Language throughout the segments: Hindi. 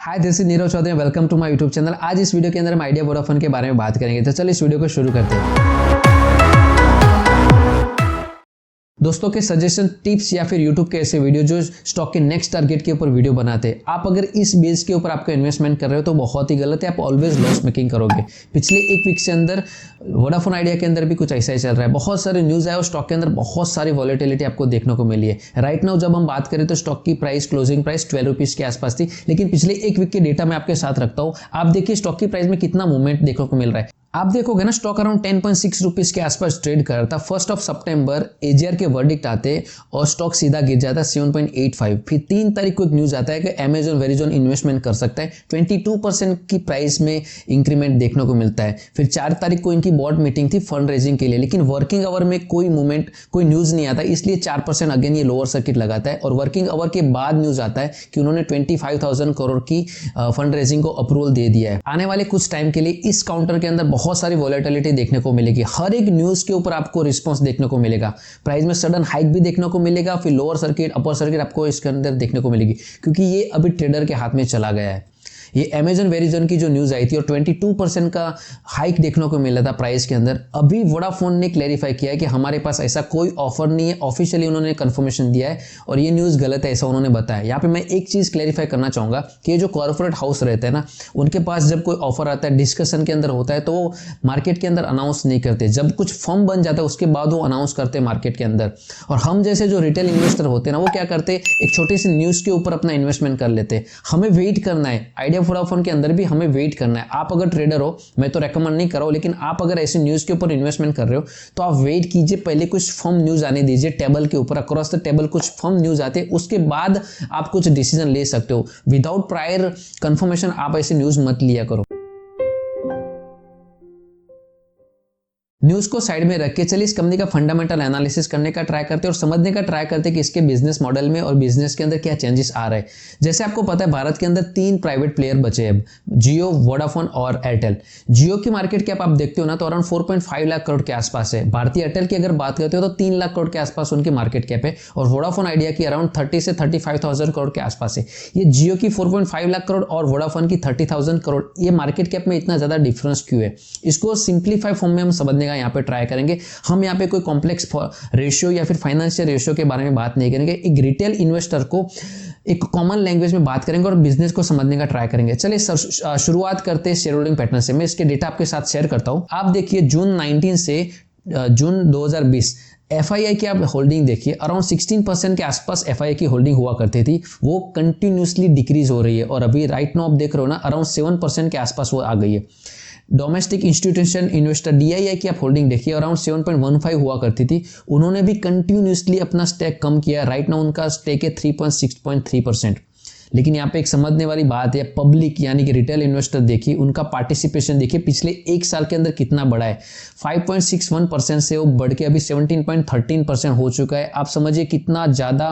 Hi, this is Neeraj Chaudhary. Welcome to my YouTube channel. आज इस वीडियो के अंदर हम आइडिया वोडाफोन के बारे में बात करेंगे। तो चलिए इस वीडियो को शुरू करते हैं। दोस्तों के सजेशन, टिप्स या फिर यूट्यूब के ऐसे वीडियो जो स्टॉक के नेक्स्ट टारगेट के ऊपर वीडियो बनाते हैं, आप अगर इस बेस के ऊपर आपको इन्वेस्टमेंट कर रहे हो तो बहुत ही गलत है। आप ऑलवेज लॉस मेकिंग करोगे। पिछले एक वीक से अंदर वोडाफोन आइडिया के अंदर भी कुछ ऐसा ही चल रहा है। बहुत सारे न्यूज आए और स्टॉक के अंदर बहुत सारी वॉलेटिलिटी आपको देखने को मिली है। राइट नाउ जब हम बात करें तो स्टॉक की प्राइस, क्लोजिंग प्राइस 12 रुपीज के आसपास थी, लेकिन पिछले एक वीक के डेटा मैं आपके साथ रखता हूँ। आप देखिए स्टॉक की प्राइस में कितना मूवमेंट देखने को मिल रहा है। आप देखोगे ना, स्टॉक अराउंड 10.6 रुपीज के आसपास ट्रेड कर रहा था। 1 सितंबर एजीआर के वर्डिक्ट आते और स्टॉक सीधा गिर जाता 7.85। फिर 3 तारीख को एक न्यूज आता है कि अमेजॉन वेरिजॉन इन्वेस्टमेंट कर सकता है। 22% की प्राइस में इंक्रीमेंट देखने को मिलता है। फिर 4 तारीख को इनकी बोर्ड मीटिंग थी फंड रेजिंग के लिए, लेकिन वर्किंग आवर में कोई मूवमेंट, कोई न्यूज नहीं आता, इसलिए 4% अगेन ये लोअर सर्किट लगाता है। और वर्किंग आवर के बाद न्यूज आता है कि उन्होंने 25,000 करोड़ की फंड रेजिंग को अप्रूवल दे दिया है। आने वाले कुछ टाइम के लिए इस काउंटर के अंदर बहुत सारी वॉलेटिलिटी देखने को मिलेगी। हर एक न्यूज के ऊपर आपको रिस्पांस देखने को मिलेगा। प्राइस में सडन हाइक भी देखने को मिलेगा, फिर लोअर सर्किट, अपर सर्किट आपको इसके अंदर देखने को मिलेगी, क्योंकि ये अभी ट्रेडर के हाथ में चला गया है। ये अमेजॉन वेरिजॉन की जो न्यूज आई थी और 22% का हाइक देखने को मिला था प्राइस के अंदर। अभी वोडाफोन ने क्लैरिफाई किया है कि हमारे पास ऐसा कोई ऑफर नहीं है। ऑफिशियली उन्होंने कंफर्मेशन दिया है और ये न्यूज गलत है, ऐसा उन्होंने बताया। यहाँ पे मैं एक चीज क्लैरिफाई करना चाहूंगा कि ये जो कॉर्पोरेट हाउस रहते हैं ना, उनके पास जब कोई ऑफर आता है, डिस्कशन के अंदर होता है, तो वो मार्केट के अंदर अनाउंस नहीं करते। जब कुछ फर्म बन जाता है उसके बाद वो अनाउंस करते हैं मार्केट के अंदर। और हम जैसे जो रिटेल इन्वेस्टर होते हैं ना, वो क्या करते हैं, एक छोटी सी न्यूज के ऊपर अपना इन्वेस्टमेंट कर लेते हैं। हमें वेट करना है। आइडिया वोडाफोन के अंदर भी हमें वेट करना है। आप अगर ट्रेडर हो, मैं तो रेकमेंड नहीं कर रहा हूं, लेकिन आप अगर ऐसे न्यूज के ऊपर इन्वेस्टमेंट कर रहे हो तो आप वेट कीजिए। पहले कुछ फर्म न्यूज आने दीजिए टेबल के ऊपर, अक्रॉस द टेबल कुछ फर्म न्यूज आते हैं, उसके बाद आप कुछ डिसीजन ले सकते हो। विदाउट प्रायर कंफर्मेशन आप ऐसे न्यूज मत लिया करो। न्यूज को साइड में रख के चलिए इस कंपनी का फंडामेंटल एनालिसिस करने का ट्राई करते हैं और समझने का ट्राई करते हैं कि इसके बिजनेस मॉडल में और बिजनेस के अंदर क्या चेंजेस आ रहे हैं। जैसे आपको पता है, भारत के अंदर 3 प्राइवेट प्लेयर बचे हैं, जियो, वोडाफोन और एयरटेल। जियो की मार्केट कैप आप देखते हो ना, तो अराउंड 4.5 लाख करोड़ के आसपास है। भारतीय एयरटेल की अगर बात करते हो तो 3 लाख करोड़ के आसपास उनकी मार्केट कैप है। और वोडाफोन आइडिया की अराउंड 30 से 35,000 करोड़ के आसपास है। ये जियो की 4.5 लाख करोड़ और वोडाफोन की 30,000 करोड़। ये मार्केट कैप में इतना ज्यादा डिफरेंस क्यों है, इसको सिंप्लीफाई फॉर्म में हम समझने का यहाँ पे ट्राई करेंगे। हम यहाँ पे कोई कॉम्प्लेक्स रेशियो या फिर फाइनेंशियल रेशियो के बारे में बात नहीं करेंगे। एक रिटेल इन्वेस्टर को एक कॉमन लैंग्वेज में बात करेंगे और बिजनेस को समझने का ट्राई करेंगे। चलिए शुरुआत करते हैं शेयर होल्डिंग पैटर्न से। मैं इसके डेटा आपके साथ शेयर करता हूं। आप देखिए जून 19 से जून 2020 FII की आप होल्डिंग देखिए, अराउंड 16% के आसपास FII की होल्डिंग हुआ करती थी। वो कंटिन्यूसली डिक्रीज हो रही है और अभी राइट नाउ आप देख रहे हो ना, अराउंड 7% के आसपास वो आ गई है। डोमेस्टिक इंस्टीट्यूशन इन्वेस्टर DII की आप होल्डिंग देखिए, अराउंड 7.15 हुआ करती थी। उन्होंने भी कंटिन्यूसली अपना स्टेक कम किया। राइट नाउ उनका स्टेक है 3.6.3%। लेकिन यहाँ पे एक समझने वाली बात है, पब्लिक यानी कि रिटेल इन्वेस्टर देखिए, उनका पार्टिसिपेशन देखिए पिछले एक साल के अंदर कितना बढ़ा है। 5.61% से वो बढ़ के अभी 17.13% हो चुका है। आप समझिए कितना ज्यादा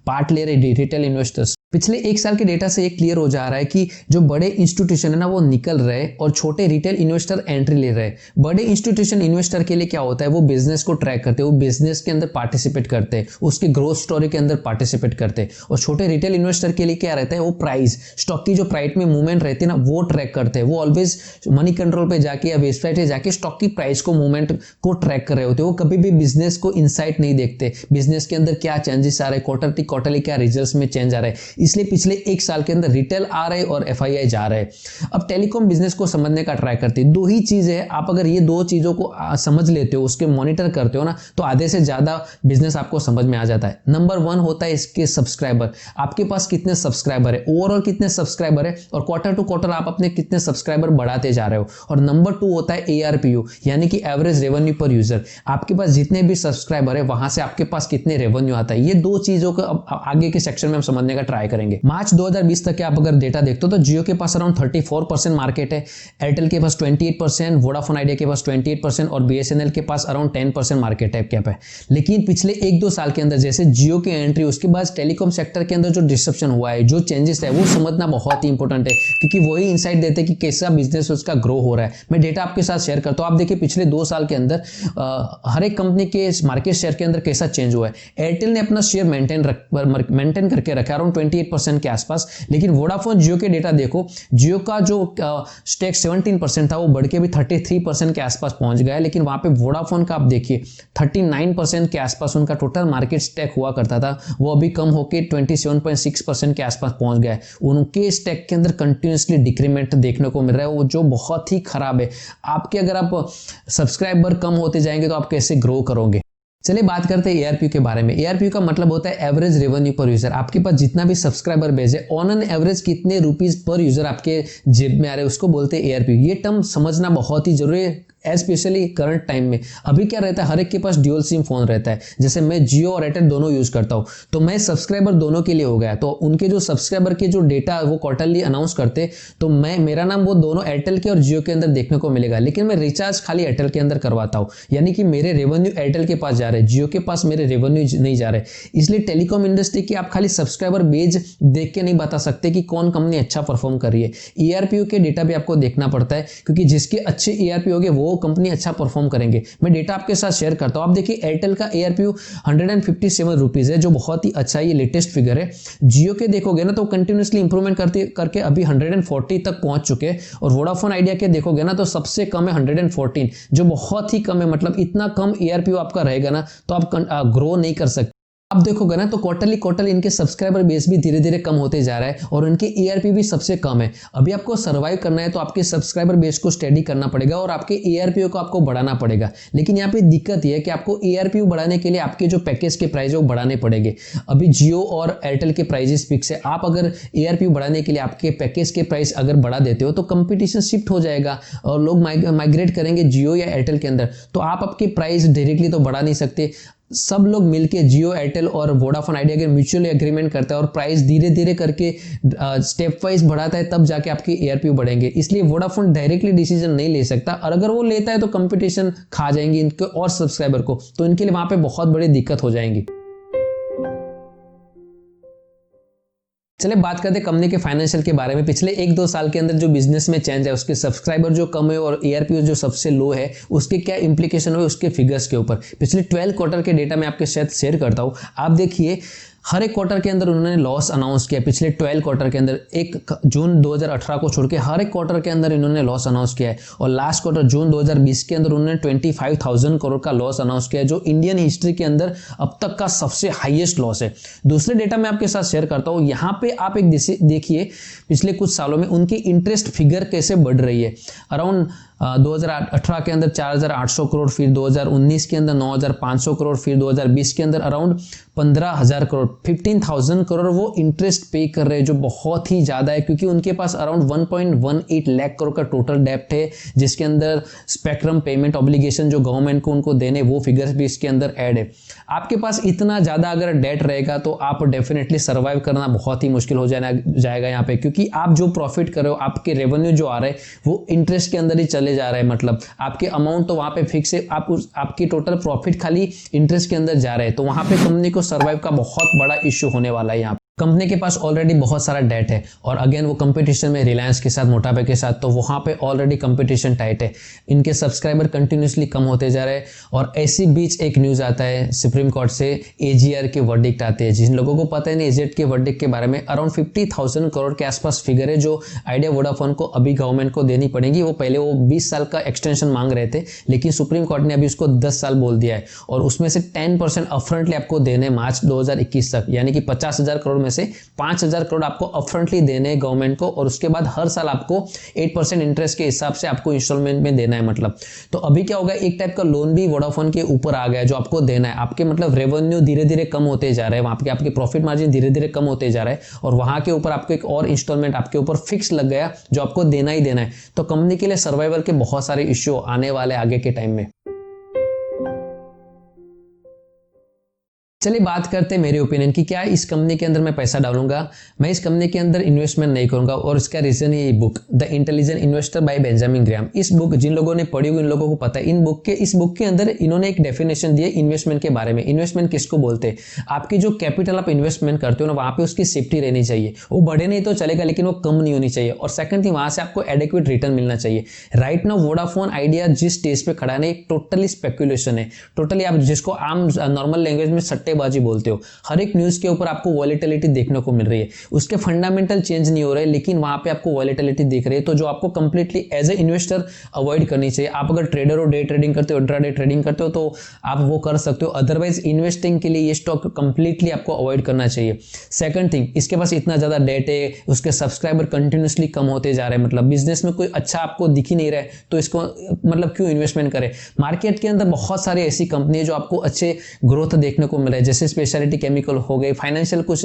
पार्ट ले रहे रिटेल इन्वेस्टर्स। पिछले एक साल के डेटा से ये क्लियर हो जा रहा है कि जो बड़े इंस्टीट्यूशन है ना, वो निकल रहे और छोटे रिटेल इन्वेस्टर एंट्री ले रहे। बड़े इंस्टीट्यूशन इन्वेस्टर के लिए क्या होता है, वो बिजनेस को ट्रैक करते हैं, वो बिजनेस के अंदर पार्टिसिपेट करते हैं, उसके ग्रोथ स्टोरी के अंदर पार्टिसिपेट करते हैं। और छोटे रिटेल इन्वेस्टर के लिए क्या रहता है, वो प्राइस, स्टॉक की जो प्राइस में मूवमेंट रहती है ना, वो ट्रैक करते हैं। वो ऑलवेज मनी कंट्रोल पे जाके या वेबसाइट पे जाके स्टॉक की प्राइस को, मूवमेंट को ट्रैक कर रहे होते हैं। वो कभी भी बिजनेस को इनसाइट नहीं देखते, बिजनेस के अंदर क्या चेंजेस आ रहे हैं, क्वार्टरली क्या रिजल्ट्स में चेंज आ रहा है। इसलिए पिछले एक साल के अंदर रिटेल आ रहे और FII जा रहे। अब टेलीकॉम बिजनेस को समझने का ट्राई करते हैं। 2 ही चीजें है, आप अगर ये 2 चीजों को समझ लेते हो, उसके मॉनिटर करते हो ना, तो आधे से ज्यादा बिजनेस आपको समझ में आ जाता है। नंबर 1 होता है इसके सब्सक्राइबर। आपके पास कितने सब्सक्राइबर है, ओवरऑल कितने सब्सक्राइबर है, और क्वार्टर टू क्वार्टर आप अपने कितने सब्सक्राइबर बढ़ाते जा रहे हो। और नंबर 2 होता है ARPU, यानी कि एवरेज रेवेन्यू पर यूजर। आपके पास जितने भी सब्सक्राइबर है, वहां से आपके पास कितने रेवेन्यू आता है। ये 2 चीजों को आगे के सेक्शन में हम समझने का ट्राई करेंगे। मार्च 2020 तक के आप अगर डेटा देखते हो तो जियो के पास अराउंड 34% मार्केट है, एयरटेल के पास 28%, वोडाफोन आइडिया के पास 28% और BSNL के पास अराउंड 10% मार्केट कैप है। लेकिन पिछले 1-2 साल के अंदर जैसे जियो की एंट्री, उसके बाद टेलीकॉम सेक्टर के अंदर जो डिसरप्शन हुआ है, जो चेंजेस है, वो समझना बहुत ही इंपॉर्टेंट है, क्योंकि वही इंसाइट देते हैं कि कैसा बिजनेस उसका ग्रो हो रहा है। मैं डेटा आपके साथ शेयर करता हूं। आप देखिए पिछले 2 साल के अंदर हर एक कंपनी के मार्केट शेयर के अंदर कैसा चेंज हुआ है। एयरटेल ने अपना शेयर मेंटेन करके रखा, अराउंड 38% के आसपास। लेकिन वोडाफोन जियो के डेटा देखो, जियो का जो स्टेक 17% था वो बढ़ के भी 33% के आसपास पहुंच गया है। लेकिन वहां पे वोडाफोन का आप देखिए 39% के आसपास उनका टोटल मार्केट स्टेक हुआ करता था, वो अभी कम होकर 27.6% के आसपास पहुंच गया है। उनके स्टेक के अंदर कंटिन्यूसली डिक्रीमेंट देखने को मिल रहा है, वो जो बहुत ही खराब है। आपके अगर आप सब्सक्राइबर कम होते जाएंगे तो आप कैसे ग्रो करोगे। चलिए बात करते हैं ARPU के बारे में। ARPU का मतलब होता है एवरेज रेवेन्यू पर यूजर। आपके पास जितना भी सब्सक्राइबर बेस है, ऑन एन एवरेज कितने रुपीस पर यूजर आपके जेब में आ रहे हैं, उसको बोलते हैं ARPU। ये टर्म समझना बहुत ही जरूरी है, स्पेशली करंट टाइम में। अभी क्या रहता है, हर एक के पास ड्यूल सिम फोन रहता है। जैसे मैं जियो और एयरटेल दोनों यूज करता हूं, तो मैं सब्सक्राइबर दोनों के लिए हो गया। तो उनके जो सब्सक्राइबर के जो डेटा वो क्वार्टरली अनाउंस करते, तो मेरा नाम वो दोनों एयरटेल के और जियो के अंदर देखने को मिलेगा। लेकिन मैं रिचार्ज खाली एयरटेल के अंदर करवाता हूं, यानी कि मेरे रेवेन्यू एयरटेल के पास जा रहे हैं, जियो के पास मेरे रेवेन्यू नहीं जा रहे। इसलिए टेलीकॉम इंडस्ट्री की आप खाली सब्सक्राइबर बेज देख के नहीं बता सकते कि कौन कंपनी अच्छा परफॉर्म कर रही है। ARPU के डेटा भी आपको देखना पड़ता है, क्योंकि जिसके अच्छे ARPU होंगे वो कंपनी अच्छा परफॉर्म करेंगे। मैं डेटा आपके साथ शेयर करता हूं। आप देखिए एयरटेल का ARPU 157 रुपीज है, जो बहुत ही अच्छा है, ये लेटेस्ट फिगर है। जियो के देखोगे ना तो कंटिन्यूसली इंप्रूवमेंट करके अभी 140 तक पहुंच चुके हैं। और वोडाफोन आइडिया के देखोगे ना तो सबसे कम है 114, जो बहुत ही कम है। मतलब इतना कम ARPU आपका रहेगा ना तो आप ग्रो नहीं कर सकते। आप देखोगे ना तो क्वार्टरली इनके सब्सक्राइबर बेस भी धीरे धीरे कम होते जा रहा है और उनके ARPU भी सबसे कम है। अभी आपको सर्वाइव करना है तो आपके सब्सक्राइबर बेस को स्टेडी करना पड़ेगा और आपके ARPU को आपको बढ़ाना पड़ेगा। लेकिन यहाँ पे दिक्कत यह है कि आपको ARPU बढ़ाने के लिए आपके जो पैकेज के प्राइस है वो बढ़ाने पड़ेंगे। अभी जियो और एयरटेल के प्राइजेस फिक्स है। आप अगर ARPU बढ़ाने के लिए आपके पैकेज के प्राइस अगर बढ़ा देते हो तो कंपटीशन शिफ्ट हो जाएगा और लोग माइग्रेट करेंगे जियो या एयरटेल के अंदर। तो आप आपके प्राइस डायरेक्टली तो बढ़ा नहीं सकते। सब लोग मिलके जियो, एयरटेल और वोडाफोन आइडिया के म्यूचुअली एग्रीमेंट करता है और प्राइस धीरे धीरे करके स्टेप वाइज बढ़ाता है, तब जाके आपके ARPU बढ़ेंगे। इसलिए वोडाफोन डायरेक्टली डिसीजन नहीं ले सकता, और अगर वो लेता है तो कंपटीशन खा जाएंगे इनके और सब्सक्राइबर को, तो इनके लिए वहां पे बहुत बड़ी दिक्कत हो जाएंगी। चलिए बात करते हैं कंपनी के फाइनेंशियल के बारे में। पिछले 1-2 साल के अंदर जो बिजनेस में चेंज है, उसके सब्सक्राइबर जो कम है और ARPU जो सबसे लो है, उसके क्या इंप्लीकेशन हुए उसके फिगर्स के ऊपर। पिछले 12 क्वार्टर के डेटा मैं आपके साथ शेयर करता हूं। आप देखिए हर एक क्वार्टर के अंदर उन्होंने लॉस अनाउंस किया। पिछले 12 क्वार्टर के अंदर 1 जून 2018 को छोड़ के हर एक क्वार्टर के अंदर इन्होंने लॉस अनाउंस किया है। और लास्ट क्वार्टर जून 2020 के अंदर उन्होंने 25,000 करोड़ का लॉस अनाउंस किया है, जो इंडियन हिस्ट्री के अंदर अब तक का सबसे हाईएस्ट लॉस है। दूसरे डेटा मैं आपके साथ शेयर करता हूँ। यहाँ पे आप एक देखिए पिछले कुछ सालों में उनकी इंटरेस्ट फिगर कैसे बढ़ रही है। अराउंड 2018 के अंदर 4,800 करोड़, फिर 2019 के अंदर 9,500 करोड़, फिर 2020 के अंदर अराउंड 15,000 करोड़, 15,000 करोड़ वो इंटरेस्ट पे कर रहे हैं, जो बहुत ही ज्यादा है। क्योंकि उनके पास अराउंड 1.18 लाख करोड़ का टोटल डेप्ट है, जिसके अंदर स्पेक्ट्रम पेमेंट ऑब्लिगेशन जो गवर्नमेंट को उनको देने, वो फिगर्स भी इसके अंदर ऐड है। आपके पास इतना ज्यादा अगर डेट रहेगा तो आप डेफिनेटली सर्वाइव करना बहुत ही मुश्किल हो जाएगा यहाँ पे, क्योंकि आप जो प्रॉफिट कर रहे हो, आपके रेवेन्यू जो आ रहे हैं वो इंटरेस्ट के अंदर ही चले जा रहा है। मतलब आपके अमाउंट तो वहां पे फिक्स है, आपकी टोटल प्रॉफिट खाली इंटरेस्ट के अंदर जा रहे हैं। तो वहां पे कंपनी को सर्वाइव का बहुत बड़ा इश्यू होने वाला है। यहाँ कंपनी के पास ऑलरेडी बहुत सारा डेट है और अगेन वो कंपटीशन में रिलायंस के साथ, मोटापे के साथ, तो वहां पे ऑलरेडी कंपटीशन टाइट है। इनके सब्सक्राइबर कंटिन्यूसली कम होते जा रहे हैं। और ऐसी बीच एक न्यूज आता है सुप्रीम कोर्ट से, AGR के वर्डिक्ट आते हैं। जिन लोगों को पता है नहीं AGR के वर्डिक्ट के बारे में, अराउंड 50,000 करोड़ के आसपास फिगर है जो आइडिया वोडाफोन को अभी गवर्नमेंट को देनी पड़ेगी। वो पहले वो 20 साल का एक्सटेंशन मांग रहे थे, लेकिन सुप्रीम कोर्ट ने अभी उसको 10 साल बोल दिया है। और उसमें से 10% अपफ्रंटली आपको देने मार्च 2021 तक, यानी कि 50,000 करोड़ में से 5,000 करोड़ आपको अपफ्रंटली देने गवर्नमेंट को, और उसके बाद हर साल आपको 8% इंटरेस्ट के हिसाब से आपको इंस्टॉलमेंट में देना है। मतलब तो अभी क्या होगा, एक टाइप का लोन भी वोडाफोन के ऊपर आ गया जो आपको देना है। आपके मतलब रेवेन्यू धीरे धीरे कम होते जा रहे हैं, वहां पे आपके प्रॉफिट मार्जिन धीरे धीरे कम होते जा रहे हैं, और वहां के ऊपर आपको एक और इंस्टॉलमेंट आपके ऊपर फिक्स लग गया जो आपको देना ही देना है। तो कंपनी के लिए सर्वाइवल के बहुत सारे इश्यू आने वाले आगे के टाइम में। चलिए बात करते हैं मेरे ओपिनियन की, क्या इस कंपनी के अंदर मैं पैसा डालूंगा। मैं इस कंपनी के अंदर इन्वेस्टमेंट नहीं करूंगा, और इसका रीजन है ये book the intelligent investor bye Benjamin Graham. इस बुक जिन लोगों ने पढ़ी हुई उन लोगों को पता है। इस बुक के अंदर इन्होंने एक डेफिनेशन दी है इन्वेस्टमेंट के बारे में। इन्वेस्टमेंट किसको बोलते हैं, आपकी जो कैपिटल आप इन्वेस्टमेंट करते हो ना, वहां पे उसकी सेफ्टी रहनी चाहिए। वो बढ़े नहीं तो चलेगा, लेकिन वो कम नहीं होनी चाहिए। और सेकंड थिंग, वहां से आपको एडिक्वेट रिटर्न मिलना चाहिए। राइट नाउ वोडाफोन आइडिया जिस स्टेज पे खड़ा है, टोटली स्पेकुलेशन है, टोटली आप जिसको आम नॉर्मल लैंग्वेज में सट्टेबाजी बोलते हो। हर एक न्यूज़ के ऊपर आपको वॉलेटिलिटी देखने को मिल रही है, उसके फंडामेंटल चेंज नहीं हो रहे, लेकिन वहां पे आपको वॉलेटिलिटी दिख रही है, तो जो आपको completely as a investor avoid करनी चाहिए। आप अगर ट्रेडर हो, डे ट्रेडिंग करते हो, इंट्राडे ट्रेडिंग करते हो तो आप वो कर सकते हो, अदरवाइज इन्वेस्टिंग के लिए ये स्टॉक कंप्लीटली आपको अवॉइड करना चाहिए। सेकंड थिंग, इसके पास इतना ज्यादा डेट है, उसके सब्सक्राइबर कंटिन्यूसली कम होते जा रहे हैं, मतलब बिजनेस में कोई अच्छा आपको दिख ही नहीं रहा है, तो इसको मतलब क्यों इन्वेस्टमेंट करें। मार्केट के अंदर बहुत सारी ऐसी कंपनी है जो आपको अच्छे ग्रोथ देखने को मिल रहा है, जैसे स्पेशलिटी केमिकल हो गई, फाइनेंशियल कुछ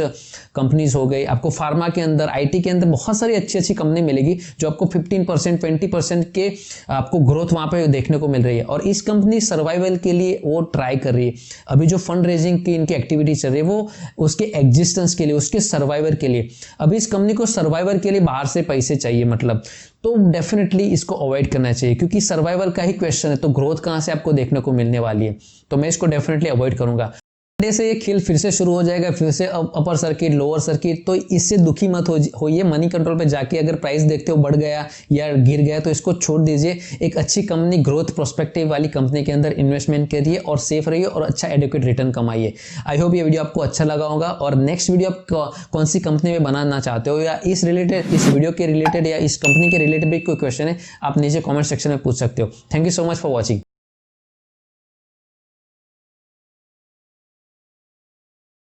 कंपनीज हो गई, आपको फार्मा के अंदर, आईटी के अंदर बहुत सारी अच्छी अच्छी कंपनी मिलेगी जो आपको 15% 20% के आपको ग्रोथ वहां पे देखने को मिल रही है। और इस कंपनी सर्वाइवल के लिए वो ट्राई कर रही है। अभी जो फंड रेजिंग की इनकी एक्टिविटी चल रही है वो उसके एग्जिस्टेंस के लिए, उसके सर्वाइवर के लिए। अभी इस कंपनी को सर्वाइवर के लिए बाहर से पैसे चाहिए, मतलब तो डेफिनेटली इसको अवॉइड करना चाहिए, क्योंकि सर्वाइवल का ही क्वेश्चन है, तो ग्रोथ कहां से आपको देखने को मिलने वाली है। तो मैं इसको डेफिनेटली अवॉइड करूंगा। से ये खेल फिर से शुरू हो जाएगा, फिर से अपर सर्किट, लोअर सर्किट, तो इससे दुखी मत होइए। मनी कंट्रोल पे जाके अगर प्राइस देखते हो बढ़ गया या गिर गया तो इसको छोड़ दीजिए। एक अच्छी कंपनी, ग्रोथ प्रोस्पेक्टिव वाली कंपनी के अंदर इन्वेस्टमेंट करिए और सेफ रहिए और अच्छा एडुकेट रिटर्न कमाइए। आई होप ये वीडियो आपको अच्छा लगा होगा। और नेक्स्ट वीडियो आप कौन सी कंपनी में बनाना चाहते हो, या इस वीडियो के रिलेटेड या इस कंपनी के रिलेटेड भी कोई क्वेश्चन है, आप नीचे कॉमेंट सेक्शन में पूछ सकते हो। Thank you so much for watching.